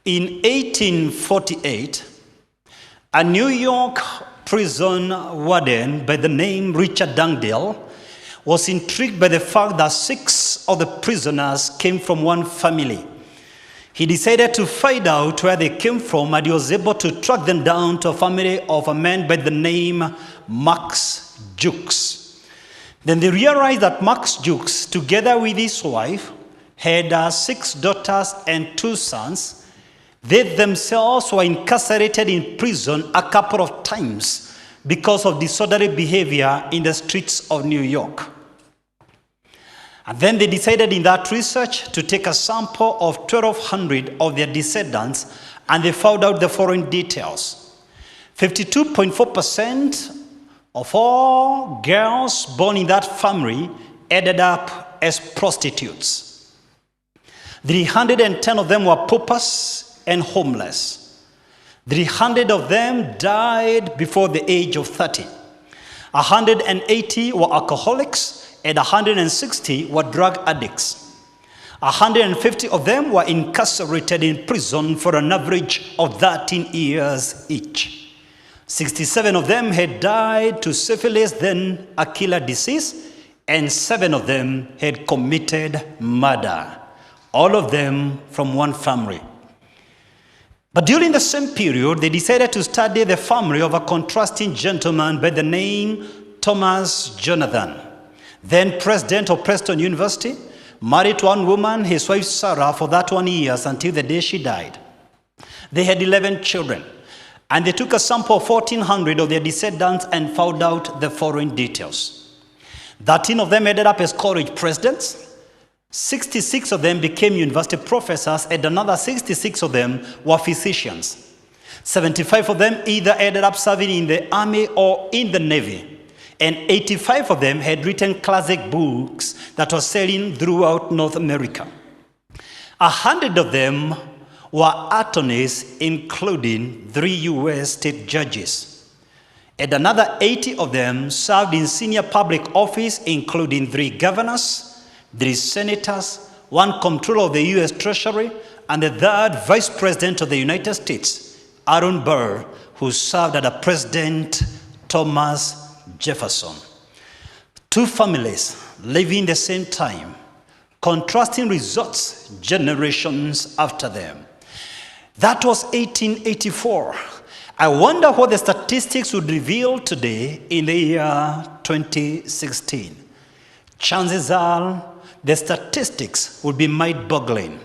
In 1848, a New York prison warden by the name Richard Dugdale was intrigued by the fact that 6 of the prisoners came from one family. He decided to find out where they came from, and he was able to track them down to a family of a man by the name Max Jukes. Then they realized that Max Jukes, together with his wife, had 6 daughters and 2 sons. They themselves were incarcerated in prison a couple of times because of disorderly behavior in the streets of New York. And then they decided in that research to take a sample of 1,200 of their descendants, and they found out the following details. 52.4% of all girls born in that family ended up as prostitutes. 310 of them were paupers and homeless. 300 of them died before the age of 30. 180 were alcoholics, and 160 were drug addicts. 150 of them were incarcerated in prison for an average of 13 years each. 67 of them had died to syphilis, then a killer disease, and 7 of them had committed murder, all of them from one family. But during the same period, they decided to study the family of a contrasting gentleman by the name Thomas Jonathan, then president of Preston University, married to one woman, his wife Sarah, for 31 years until the day she died. They had 11 children, and they took a sample of 1,400 of their descendants and found out the following details. 13 of them ended up as college presidents. 66 of them became university professors, and another 66 of them were physicians. 75 of them either ended up serving in the army or in the navy, and 85 of them had written classic books that were selling throughout North America. 100 of them were attorneys, including 3 U.S. state judges. And another 80 of them served in senior public office, including 3 governors, 3 senators, 1 comptroller of the U.S. Treasury, and the 3rd Vice President of the United States, Aaron Burr, who served under President Thomas Jefferson. 2 families living the same time, contrasting results generations after them. That was 1884. I wonder what the statistics would reveal today in the year 2016. Chances are the statistics would be mind-boggling.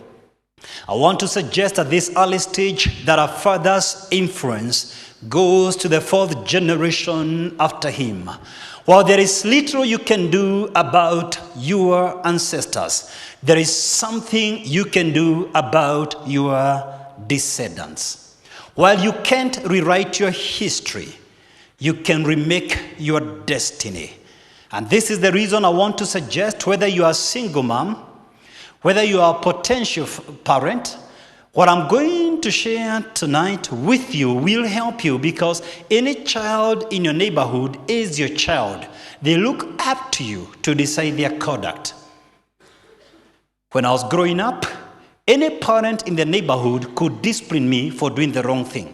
I want to suggest at this early stage that our father's influence goes to the 4th generation after him. While there is little you can do about your ancestors, there is something you can do about your descendants. While you can't rewrite your history, you can remake your destiny. And this is the reason I want to suggest, whether you are a single mom, whether you are a potential parent, what I'm going to share tonight with you will help you, because any child in your neighborhood is your child. They look up to you to decide their conduct. When I was growing up, any parent in the neighborhood could discipline me for doing the wrong thing.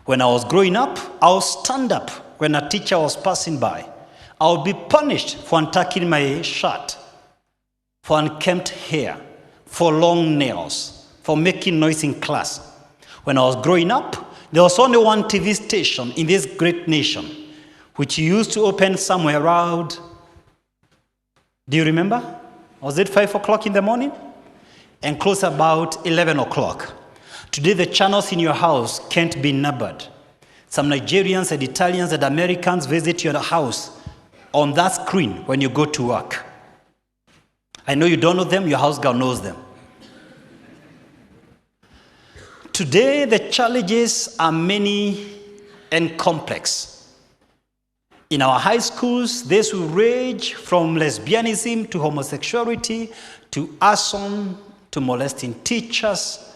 When I was growing up, I would stand up when a teacher was passing by. I would be punished for untucking my shirt, for unkempt hair, for long nails, for making noise in class. When I was growing up, there was only one TV station in this great nation, which used to open somewhere around, do you remember? Was it 5 o'clock in the morning? And close about 11 o'clock. Today the channels in your house can't be numbered. Some Nigerians and Italians and Americans visit your house on that screen when you go to work. I know you don't know them, your house girl knows them. Today, the challenges are many and complex. In our high schools, this will range from lesbianism to homosexuality, to arson, to molesting teachers,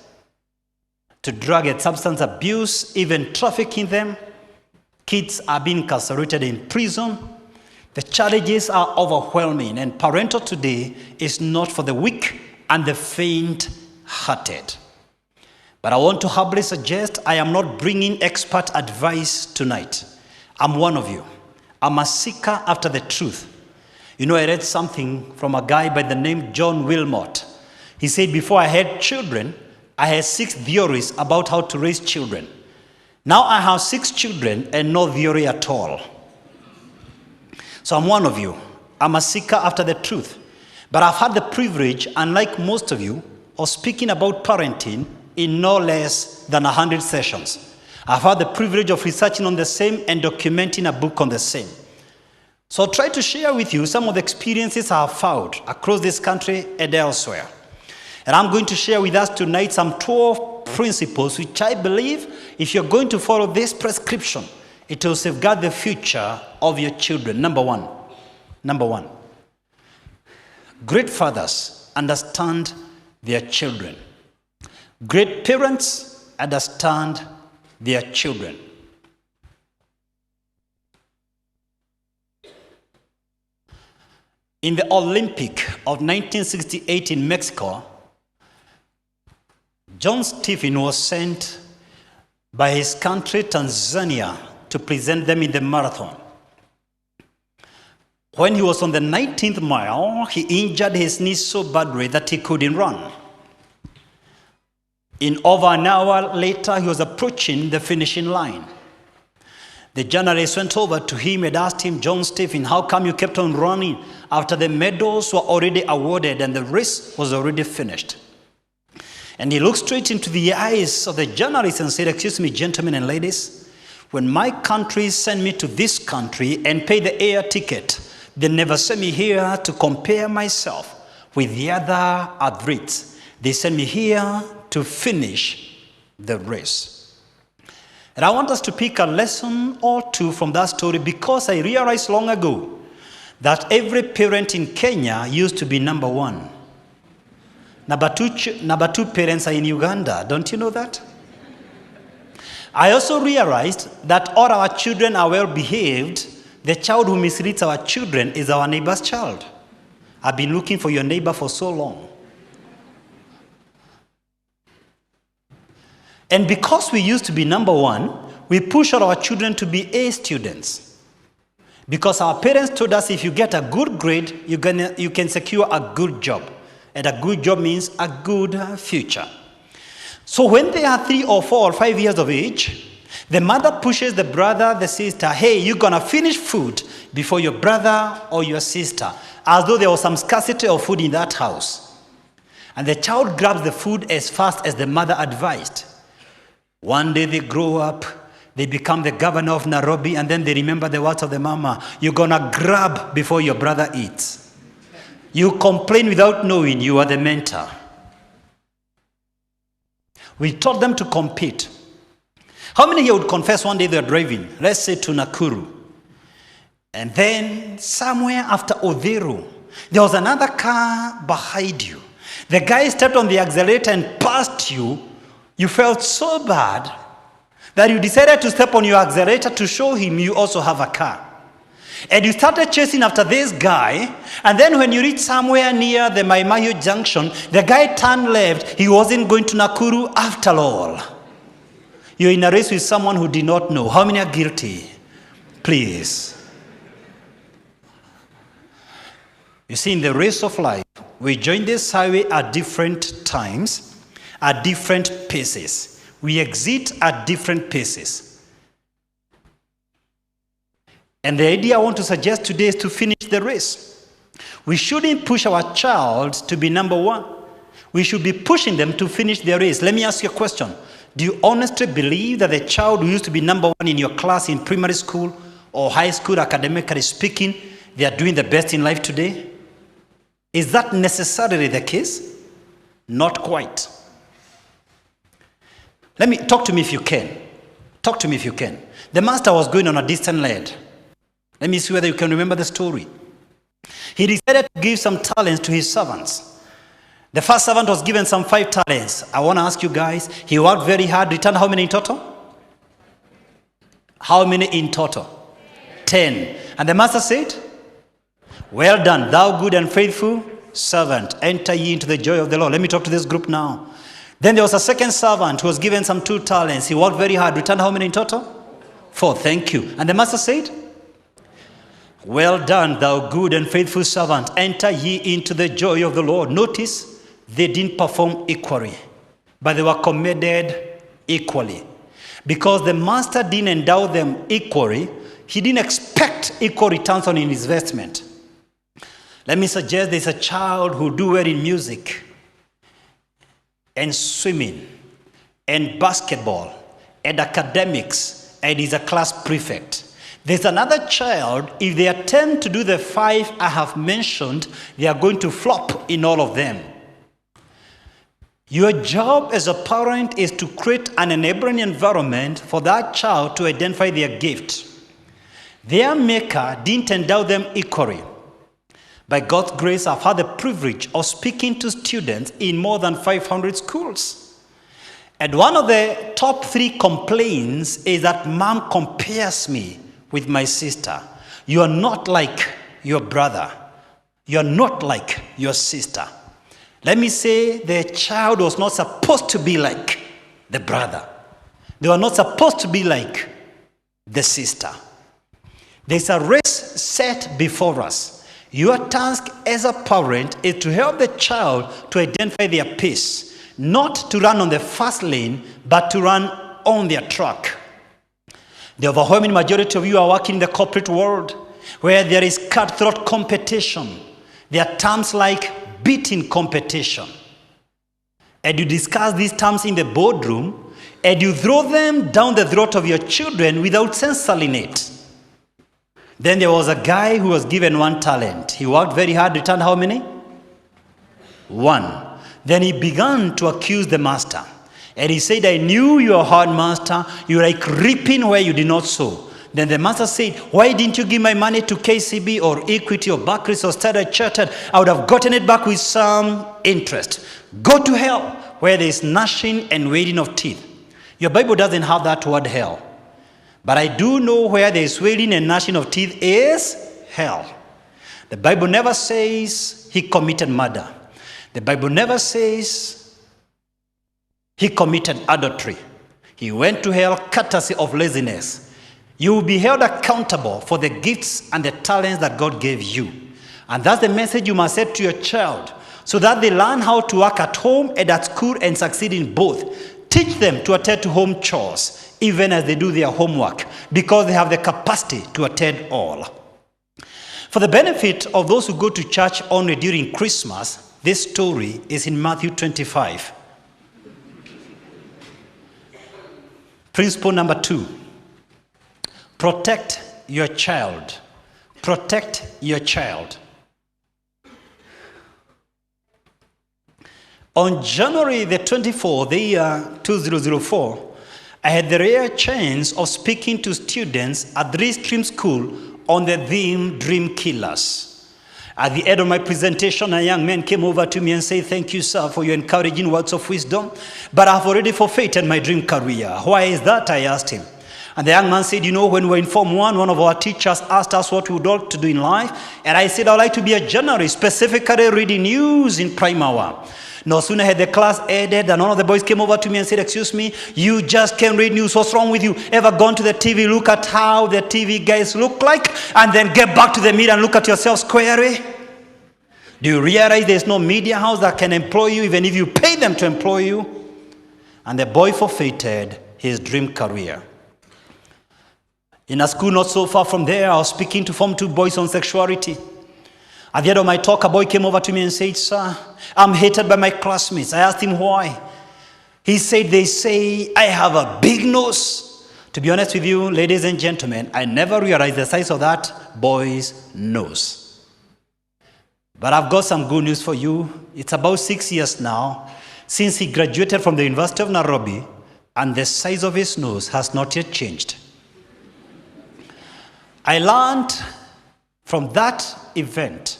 to drug and substance abuse, even trafficking them. Kids are being incarcerated in prison. The challenges are overwhelming, and parental today is not for the weak and the faint-hearted. But I want to humbly suggest I am not bringing expert advice tonight. I'm one of you. I'm a seeker after the truth. You know, I read something from a guy by the name John Wilmot. He said, before I had children, I had 6 theories about how to raise children. Now I have 6 children and no theory at all. So I'm one of you. I'm a seeker after the truth. But I've had the privilege, unlike most of you, of speaking about parenting in no less than 100 sessions. I've had the privilege of researching on the same and documenting a book on the same. So I'll try to share with you some of the experiences I have found across this country and elsewhere. And I'm going to share with us tonight some 12 principles which I believe if you're going to follow this prescription, it will safeguard the future of your children. Number one, great fathers understand their children. Great parents understand their children. In the Olympic of 1968 in Mexico, John Stephen was sent by his country, Tanzania, to present them in the marathon. When he was on the 19th mile, he injured his knee so badly that he couldn't run. In over an hour later, he was approaching the finishing line. The journalist went over to him and asked him, John Stephen, how come you kept on running after the medals were already awarded and the race was already finished? And he looked straight into the eyes of the journalist and said, excuse me, gentlemen and ladies, when my country sent me to this country and paid the air ticket, they never sent me here to compare myself with the other athletes. They sent me here to finish the race. And I want us to pick a lesson or two from that story because I realized long ago that every parent in Kenya used to be number one. Number two parents are in Uganda. Don't you know that? I also realized that all our children are well behaved. The child who misleads our children is our neighbor's child. I've been looking for your neighbor for so long. And because we used to be number one, we push all our children to be A students. Because our parents told us if you get a good grade, you can secure a good job. And a good job means a good future. So when they are 3 or 4 or 5 years of age, the mother pushes the brother, the sister, hey, you're going to finish food before your brother or your sister, as though there was some scarcity of food in that house. And the child grabs the food as fast as the mother advised. One day they grow up, they become the governor of Nairobi, and then they remember the words of the mama, you're going to grab before your brother eats. You complain without knowing you are the mentor. We taught them to compete. How many here would confess one day they were driving, let's say to Nakuru, and then somewhere after Odero, there was another car behind you. The guy stepped on the accelerator and passed you. You felt so bad that you decided to step on your accelerator to show him you also have a car. And you started chasing after this guy, and then when you reached somewhere near the Maimayo Junction, the guy turned left. He wasn't going to Nakuru after all. You're in a race with someone who did not know. How many are guilty? Please. You see, in the race of life, we join this highway at different times, at different paces. We exit at different paces. And the idea I want to suggest today is to finish the race. We shouldn't push our child to be number one. We should be pushing them to finish their race. Let me ask you a question. Do you honestly believe that the child who used to be number one in your class in primary school or high school, academically speaking, they are doing the best in life today? Is that necessarily the case? Not quite. Talk to me if you can. Talk to me if you can. The master was going on a distant land. Let me see whether you can remember the story. He decided to give some talents to his servants. The first servant was given some 5 talents. I want to ask you guys, he worked very hard, returned how many in total? How many in total? 10. And the master said, well done, thou good and faithful servant. Enter ye into the joy of the Lord. Let me talk to this group now. Then there was a second servant who was given some 2 talents. He worked very hard. Returned how many in total? 4. Thank you. And the master said, well done, thou good and faithful servant. Enter ye into the joy of the Lord. Notice, they didn't perform equally, but they were commended equally. Because the master didn't endow them equally, he didn't expect equal returns on his investment. Let me suggest there's a child who do well in music and swimming and basketball and academics, and is a class prefect. There's another child, if they attempt to do the 5 I have mentioned, they are going to flop in all of them. Your job as a parent is to create an enabling environment for that child to identify their gift. Their maker didn't endow them equally. By God's grace, I've had the privilege of speaking to students in more than 500 schools. And one of the top 3 complaints is that mom compares me with my sister. You are not like your brother. You are not like your sister. Let me say, the child was not supposed to be like the brother. They were not supposed to be like the sister. There's a race set before us. Your task as a parent is to help the child to identify their pace, not to run on the fast lane, but to run on their track. The overwhelming majority of you are working in the corporate world where there is cutthroat competition. There are terms like beating competition. And you discuss these terms in the boardroom and you throw them down the throat of your children without censoring it. Then there was a guy who was given 1 talent. He worked very hard, returned how many? 1. Then he began to accuse the master. And he said, I knew you are hard, master. You're like reaping where you did not sow. Then the master said, why didn't you give my money to KCB or Equity or Barclays or Standard Chartered? I would have gotten it back with some interest. Go to hell where there is gnashing and wailing of teeth. Your Bible doesn't have that word hell. But I do know where there is wailing and gnashing of teeth is hell. The Bible never says he committed murder. The Bible never says he committed adultery. He went to hell courtesy of laziness. You will be held accountable for the gifts and the talents that God gave you. And that's the message you must say to your child, so that they learn how to work at home and at school and succeed in both. Teach them to attend to home chores, even as they do their homework, because they have the capacity to attend all. For the benefit of those who go to church only during Christmas, this story is in Matthew 25. Principle number 2, protect your child. Protect your child. On January the 24th, the year 2004, I had the rare chance of speaking to students at 3 Stream School on the theme Dream Killers. At the end of my presentation, a young man came over to me and said, thank you, sir, for your encouraging words of wisdom, but I've already forfeited my dream career. Why is that? I asked him. And the young man said, you know, when we were in Form 1, one of our teachers asked us what we would like to do in life. And I said, I'd like to be a journalist, specifically reading news in prime hour. No sooner had the class ended than one of the boys came over to me and said, excuse me, you just can't read news. What's wrong with you? Ever gone to the TV, look at how the TV guys look like, and then get back to the media and look at yourself squarely? Do you realize there's no media house that can employ you even if you pay them to employ you? And the boy forfeited his dream career. In a school not so far from there, I was speaking to Form 2 boys on sexuality. At the end of my talk, a boy came over to me and said, sir, I'm hated by my classmates. I asked him why. He said, they say I have a big nose. To be honest with you, ladies and gentlemen, I never realized the size of that boy's nose. But I've got some good news for you. It's about 6 years now since he graduated from the University of Nairobi, and the size of his nose has not yet changed. I learned from that event,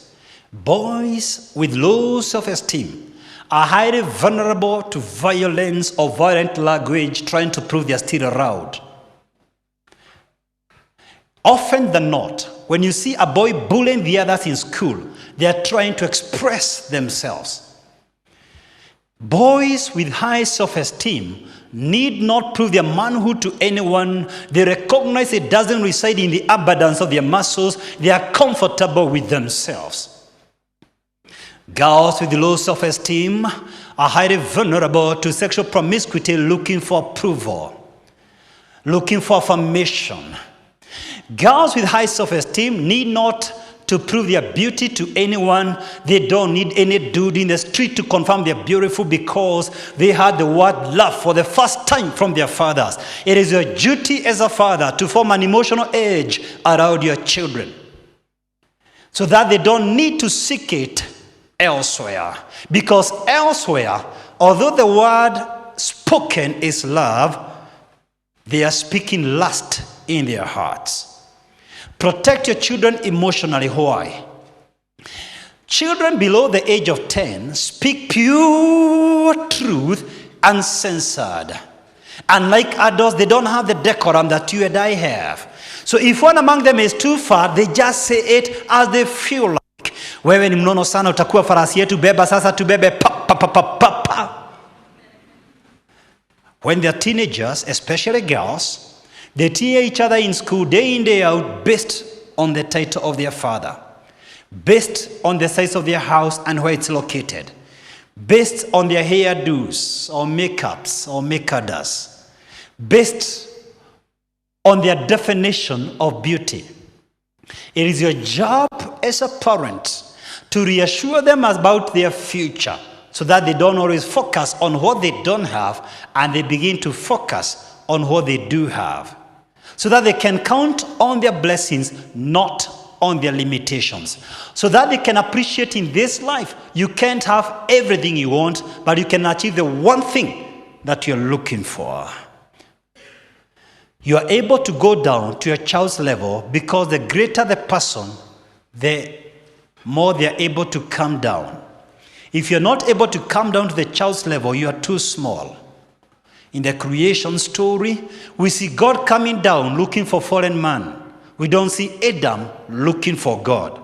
boys with low self-esteem are highly vulnerable to violence or violent language trying to prove they're still around. Often than not, when you see a boy bullying the others in school, they are trying to express themselves. Boys with high self-esteem need not prove their manhood to anyone. They recognize it doesn't reside in the abundance of their muscles. They are comfortable with themselves. Girls with low self-esteem are highly vulnerable to sexual promiscuity, looking for approval, looking for affirmation. Girls with high self-esteem need not to prove their beauty to anyone. They don't need any dude in the street to confirm they're beautiful because they had the word love for the first time from their fathers. It is your duty as a father to form an emotional edge around your children so that they don't need to seek it elsewhere. Because elsewhere, although the word spoken is love, they are speaking lust in their hearts. Protect your children emotionally. Why? Children below the age of 10 speak pure truth uncensored. Unlike adults, they don't have the decorum that you and I have. So if one among them is too far, they just say it as they feel like. Wewe ni mnono sana, utakuwa farasi yetu, beba sasa tubebe pa pa pa pa pa pa. When they're teenagers, especially girls, they tear each other in school day in, day out, based on the title of their father, based on the size of their house and where it's located, based on their hairdos or makeups or makeothers, based on their definition of beauty. It is your job as a parent to reassure them about their future so that they don't always focus on what they don't have and they begin to focus on what they do have, so that they can count on their blessings, not on their limitations, so that they can appreciate in this life. You can't have everything you want, but you can achieve the one thing that you're looking for. You are able to go down to your child's level because the greater the person, the more they are able to come down. If you're not able to come down to the child's level, you are too small. In the creation story, we see God coming down looking for fallen man. We don't see Adam looking for God.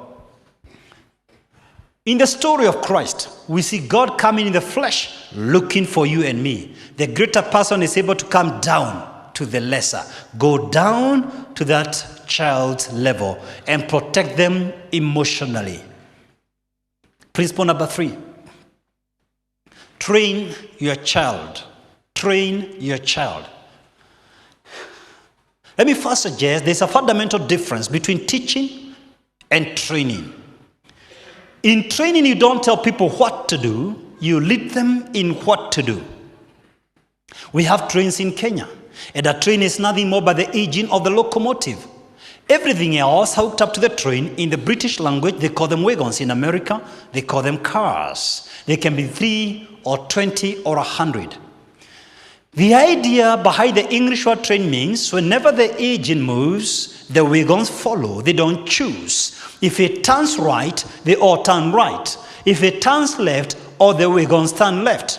In the story of Christ, we see God coming in the flesh looking for you and me. The greater person is able to come down to the lesser. Go down to that child's level and protect them emotionally. Principle number 3. Train your child. Train your child. Let me first suggest there's a fundamental difference between teaching and training. In training, you don't tell people what to do, you lead them in what to do. We have trains in Kenya, and a train is nothing more but the engine of the locomotive. Everything else hooked up to the train. In the British language, they call them wagons. In America, they call them cars. They can be 3 or 20 or 100. The idea behind the English word train means whenever the engine moves, the wagons follow. They don't choose. If it turns right, they all turn right. If it turns left, all the wagons turn left.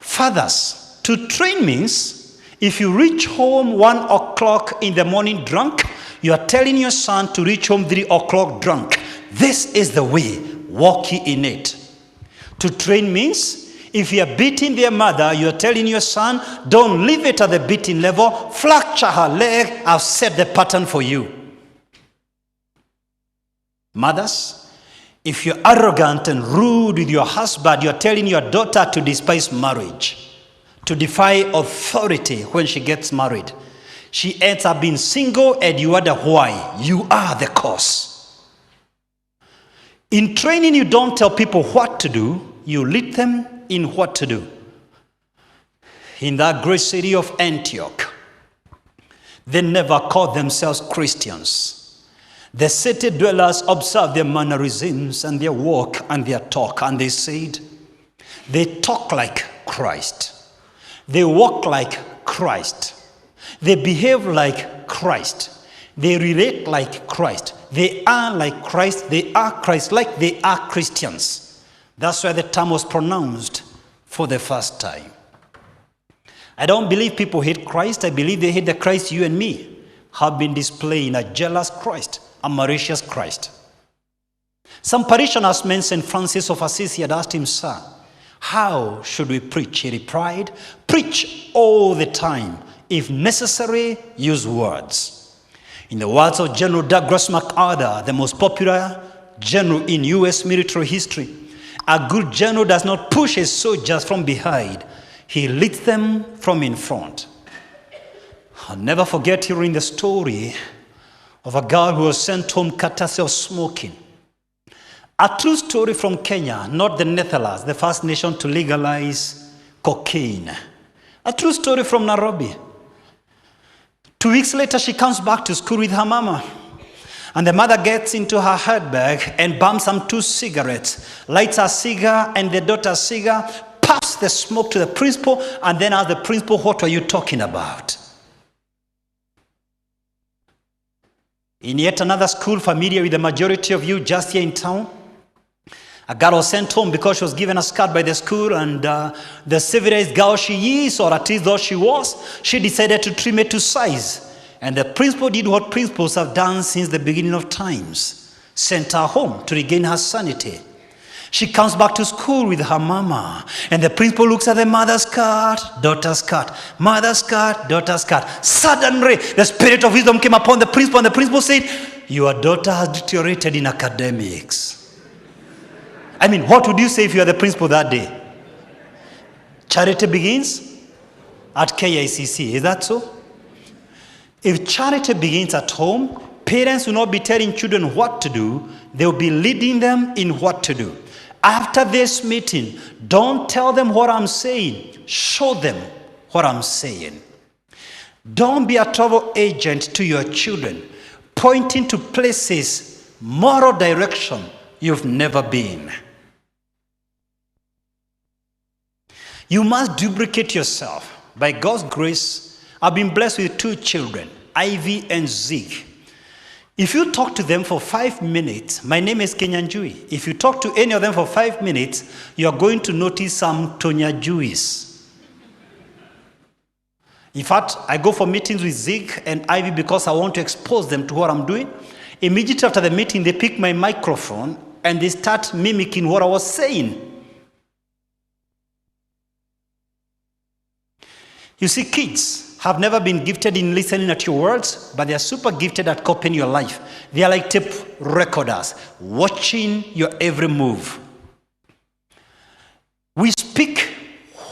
Fathers, to train means if you reach home 1 o'clock in the morning drunk, you are telling your son to reach home 3 o'clock drunk. This is the way. Walk ye in it. To train means if you are beating their mother, you are telling your son, don't leave it at the beating level. Fracture her leg. I've set the pattern for you. Mothers, if you're arrogant and rude with your husband, you're telling your daughter to despise marriage, to defy authority when she gets married. She ends up being single and you wonder why. You are the cause. In training, you don't tell people what to do, you lead them in what to do. In that great city of Antioch, they never called themselves Christians. The city dwellers observed their mannerisms and their walk and their talk, and they said, they talk like Christ. They walk like Christ. They behave like Christ. They relate like Christ. They are like Christ. They are Christ-like. They are Christians. That's why the term was pronounced for the first time. I don't believe people hate Christ. I believe they hate the Christ you and me have been displaying, a jealous Christ, a malicious Christ. Some parishioners mentioned Francis of Assisi had asked him, sir, How should we preach? He replied, preach all the time. If necessary, use words. In the words of General Douglas MacArthur, the most popular general in U.S. military history, a good general does not push his soldiers from behind. He leads them from in front. I'll never forget hearing the story of a girl who was sent home courtesy of smoking. A true story from Kenya, not the Netherlands, the first nation to legalize cocaine. A true story from Nairobi. 2 weeks later, she comes back to school with her mama. And the mother gets into her handbag and bumps some 2 cigarettes, lights a cigar and the daughter's cigar, pass the smoke to the principal, and then asks the principal, what were you talking about? In yet another school familiar with the majority of you just here in town, a girl was sent home because she was given a skirt by the school, and the civilized girl she is, or at least though she was, she decided to trim it to size. And the principal did what principals have done since the beginning of times, sent her home to regain her sanity. She comes back to school with her mama, and the principal looks at the mother's skirt, daughter's skirt, mother's skirt, daughter's skirt. Suddenly, the spirit of wisdom came upon the principal, and the principal said, your daughter has deteriorated in academics. I mean, what would you say if you are the principal that day? Charity begins at KICC, is that so? If charity begins at home, parents will not be telling children what to do, they will be leading them in what to do. After this meeting, don't tell them what I'm saying, show them what I'm saying. Don't be a travel agent to your children, pointing to places, moral direction you've never been. You must duplicate yourself. By God's grace, I've been blessed with 2 children, Ivy and Zeke. If you talk to them for 5 minutes, my name is Kenyanjui. If you talk to any of them for 5 minutes, you are going to notice some Tonya Jewies. In fact, I go for meetings with Zeke and Ivy because I want to expose them to what I'm doing. Immediately after the meeting, they pick my microphone and they start mimicking what I was saying. You see, kids have never been gifted in listening at your words, but they are super gifted at copying your life. They are like tape recorders, watching your every move. We speak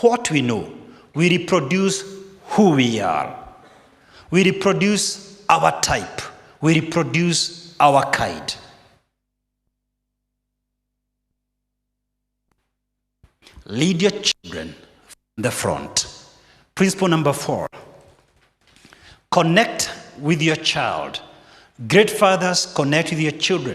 what we know. We reproduce who we are. We reproduce our type. We reproduce our kind. Lead your children from the front. Principle number 4, connect with your child. Great fathers connect with your children.